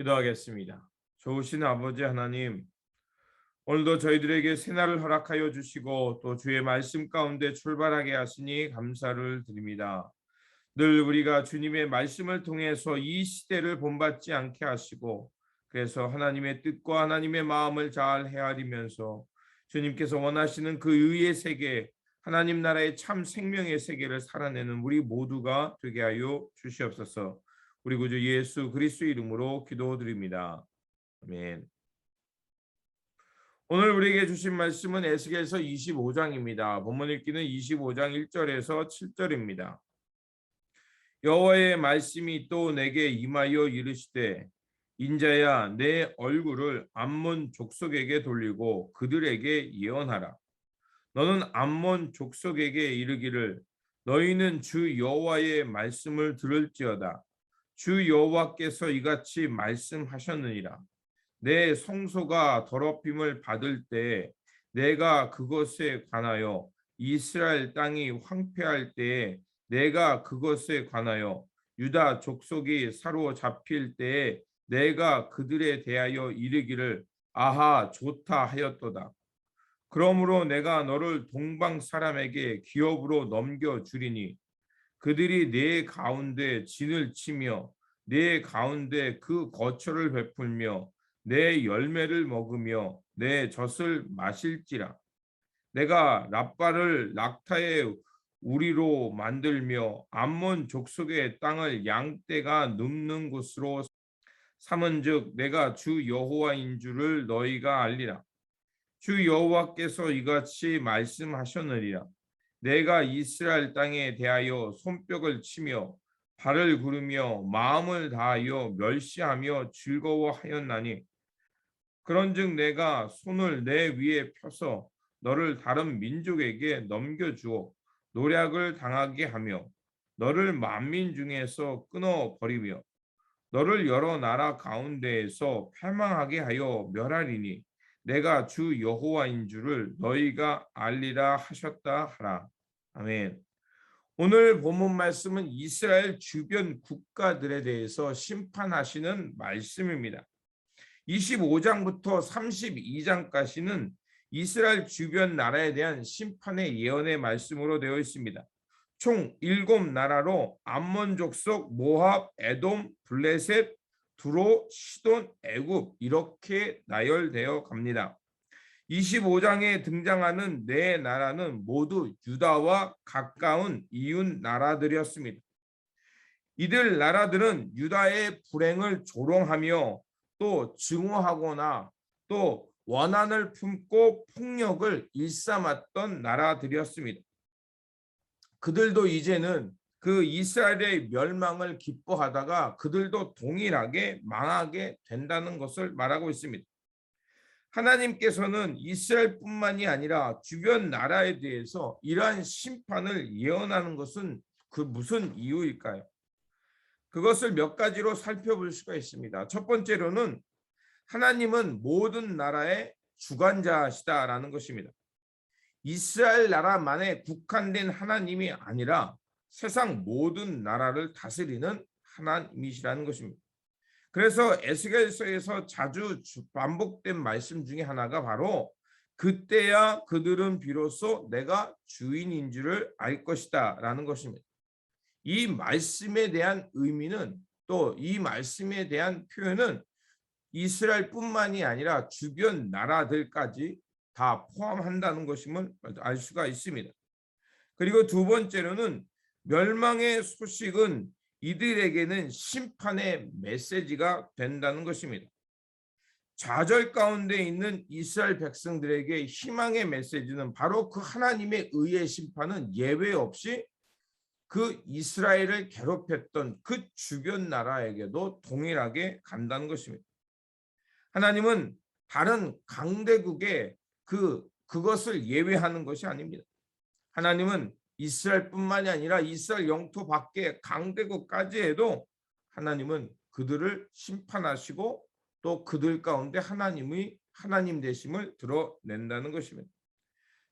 기도하겠습니다. 좋으신 아버지 하나님, 오늘도 저희들에게 새날을 허락하여 주시고 또 주의 말씀 가운데 출발하게 하시니 감사를 드립니다. 늘 우리가 주님의 말씀을 통해서 이 시대를 본받지 않게 하시고 그래서 하나님의 뜻과 하나님의 마음을 잘 헤아리면서 주님께서 원하시는 그 의의 세계, 하나님 나라의 참 생명의 세계를 살아내는 우리 모두가 되게 하여 주시옵소서. 우리 구주 예수 그리스도 이름으로 기도드립니다. 아멘. 오늘 우리에게 주신 말씀은 에스겔서 25장입니다. 본문 읽기는 25장 1절에서 7절입니다. 여호와의 말씀이 또 내게 임하여 이르시되 인자야 내 얼굴을 암몬 족속에게 돌리고 그들에게 예언하라. 너는 암몬 족속에게 이르기를 너희는 주 여호와의 말씀을 들을지어다. 주 여호와께서 이같이 말씀하셨느니라. 내 성소가 더럽힘을 받을 때에 내가 그것에 관하여 이스라엘 땅이 황폐할 때에 내가 그것에 관하여 유다 족속이 사로잡힐 때에 내가 그들에 대하여 이르기를 아하 좋다 하였도다. 그러므로 내가 너를 동방 사람에게 기업으로 넘겨주리니 그들이 내 가운데 진을 치며 내 가운데 그 거처를 베풀며 내 열매를 먹으며 내 젖을 마실지라. 내가 랍바를 낙타의 우리로 만들며 암몬 족속의 땅을 양떼가 눕는 곳으로 삼은즉 내가 주 여호와인 줄을 너희가 알리라. 주 여호와께서 이같이 말씀하셨느니라. 내가 이스라엘 땅에 대하여 손뼉을 치며 발을 구르며 마음을 다하여 멸시하며 즐거워하였나니 그런즉 내가 손을 내 위에 펴서 너를 다른 민족에게 넘겨주어 노략을 당하게 하며 너를 만민 중에서 끊어버리며 너를 여러 나라 가운데에서 패망하게 하여 멸하리니 내가 주 여호와인 줄을 너희가 알리라 하셨다 하라. 아멘. 오늘 본문 말씀은 이스라엘 주변 국가들에 대해서 심판하시는 말씀입니다. 25장부터 32장까지는 이스라엘 주변 나라에 대한 심판의 예언의 말씀으로 되어 있습니다. 총 7나라로 암몬 족속, 모압, 에돔, 블레셋, 두로, 시돈, 애굽 이렇게 나열되어 갑니다. 25장에 등장하는 네 나라는 모두 유다와 가까운 이웃 나라들이었습니다. 이들 나라들은 유다의 불행을 조롱하며 또 증오하거나 또 원한을 품고 폭력을 일삼았던 나라들이었습니다. 그들도 이제는 그 이스라엘의 멸망을 기뻐하다가 그들도 동일하게 망하게 된다는 것을 말하고 있습니다. 하나님께서는 이스라엘뿐만이 아니라 주변 나라에 대해서 이러한 심판을 예언하는 것은 그 무슨 이유일까요? 그것을 몇 가지로 살펴볼 수가 있습니다. 첫 번째로는 하나님은 모든 나라의 주관자시다라는 것입니다. 이스라엘 나라만에 국한된 하나님이 아니라 세상 모든 나라를 다스리는 하나님이시라는 것입니다. 그래서 에스겔서에서 자주 반복된 말씀 중에 하나가 바로 그때야 그들은 비로소 내가 주인인 줄을 알 것이다 라는 것입니다. 이 말씀에 대한 의미는 또 이 말씀에 대한 표현은 이스라엘뿐만이 아니라 주변 나라들까지 다 포함한다는 것임을 알 수가 있습니다. 그리고 두 번째로는 멸망의 소식은 이들에게는 심판의 메시지가 된다는 것입니다. 좌절 가운데 있는 이스라엘 백성들에게 희망의 메시지는 바로 그 하나님의 의의 심판은 예외 없이 그 이스라엘을 괴롭혔던 그 주변 나라에게도 동일하게 간다는 것입니다. 하나님은 다른 강대국에 그것을 예외하는 것이 아닙니다. 하나님은 이스라엘뿐만이 아니라 이스라엘 영토 밖의 강대국까지 해도 하나님은 그들을 심판하시고 또 그들 가운데 하나님의 하나님 되심을 드러낸다는 것입니다.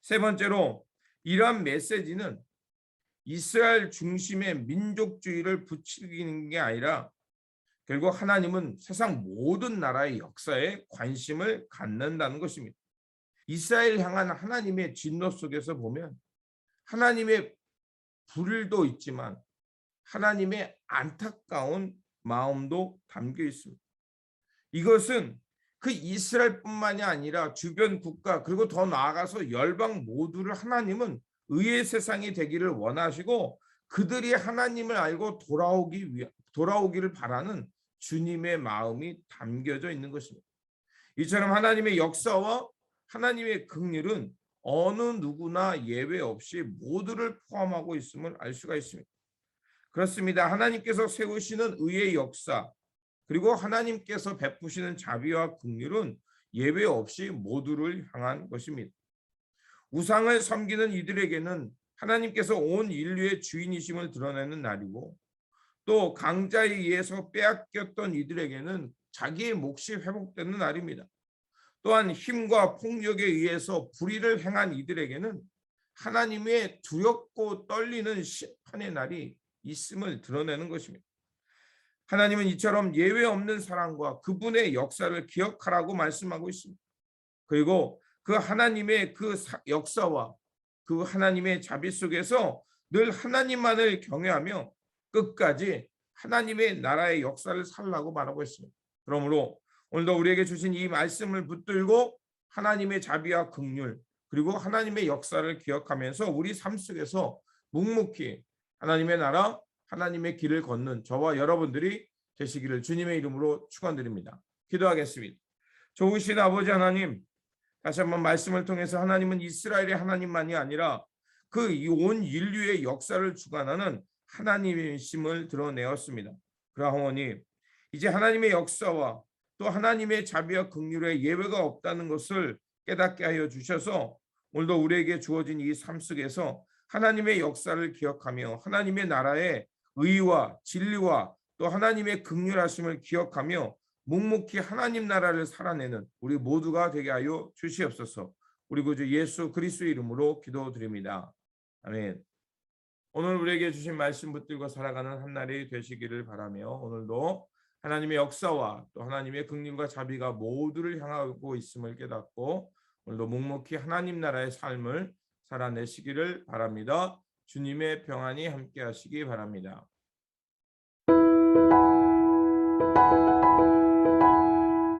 세 번째로 이러한 메시지는 이스라엘 중심의 민족주의를 부추기는 게 아니라 결국 하나님은 세상 모든 나라의 역사에 관심을 갖는다는 것입니다. 이스라엘 향한 하나님의 진노 속에서 보면 하나님의 불도 있지만 하나님의 안타까운 마음도 담겨 있습니다. 이것은 그 이스라엘뿐만이 아니라 주변 국가 그리고 더 나아가서 열방 모두를 하나님은 의의 세상이 되기를 원하시고 그들이 하나님을 알고 돌아오기를 바라는 주님의 마음이 담겨져 있는 것입니다. 이처럼 하나님의 역사와 하나님의 긍휼은 어느 누구나 예외 없이 모두를 포함하고 있음을 알 수가 있습니다. 그렇습니다. 하나님께서 세우시는 의의 역사 그리고 하나님께서 베푸시는 자비와 긍휼은 예외 없이 모두를 향한 것입니다. 우상을 섬기는 이들에게는 하나님께서 온 인류의 주인이심을 드러내는 날이고 또 강자에 의해서 빼앗겼던 이들에게는 자기의 몫이 회복되는 날입니다. 또한 힘과 폭력에 의해서 불의를 행한 이들에게는 하나님의 두렵고 떨리는 심판의 날이 있음을 드러내는 것입니다. 하나님은 이처럼 예외 없는 사랑과 그분의 역사를 기억하라고 말씀하고 있습니다. 그리고 그 하나님의 그 역사와 그 하나님의 자비 속에서 늘 하나님만을 경외하며 끝까지 하나님의 나라의 역사를 살라고 말하고 있습니다. 그러므로 오늘도 우리에게 주신 이 말씀을 붙들고 하나님의 자비와 긍휼 그리고 하나님의 역사를 기억하면서 우리 삶 속에서 묵묵히 하나님의 나라 하나님의 길을 걷는 저와 여러분들이 되시기를 주님의 이름으로 축원드립니다. 기도하겠습니다. 좋으신 아버지 하나님, 다시 한번 말씀을 통해서 하나님은 이스라엘의 하나님만이 아니라 그 온 인류의 역사를 주관하는 하나님이심을 드러내었습니다. 그러하오니 이제 하나님의 역사와 또 하나님의 자비와 긍휼에 예외가 없다는 것을 깨닫게 하여 주셔서 오늘도 우리에게 주어진 이 삶 속에서 하나님의 역사를 기억하며 하나님의 나라의 의와 진리와 또 하나님의 긍휼하심을 기억하며 묵묵히 하나님 나라를 살아내는 우리 모두가 되게 하여 주시옵소서. 우리 구주 예수 그리스도의 이름으로 기도드립니다. 아멘. 오늘 우리에게 주신 말씀 붙들고 살아가는 한 날이 되시기를 바라며 오늘도 하나님의 역사와 또 하나님의 긍휼과 자비가 모두를 향하고 있음을 깨닫고 오늘도 묵묵히 하나님 나라의 삶을 살아내시기를 바랍니다. 주님의 평안이 함께 하시기 바랍니다.